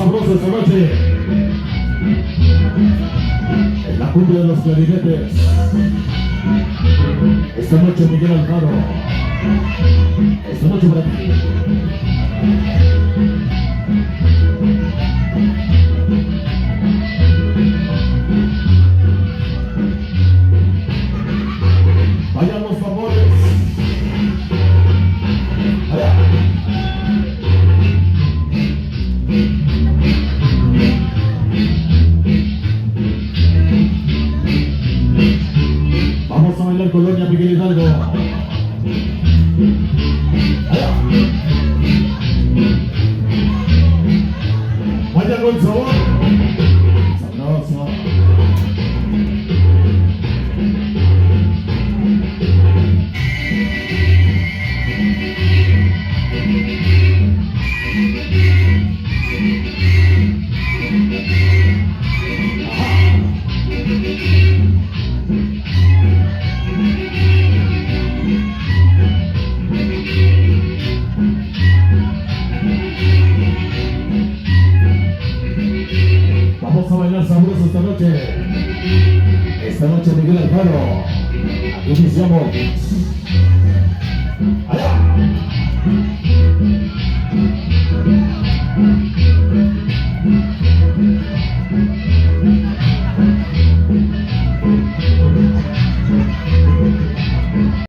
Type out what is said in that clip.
sabroso esta noche. En la cumbre de los clarinetes. Esta noche Miguel Alfaro. Esta noche para ti. Vayan los favores. Allá. Vamos a bailar Colonia Miguel Hidalgo. Allá. Vaya con sabor. Sabroso. Vamos a bailar sabroso esta noche. Esta noche Miguel Alfaro. Aquí iniciamos. Allá.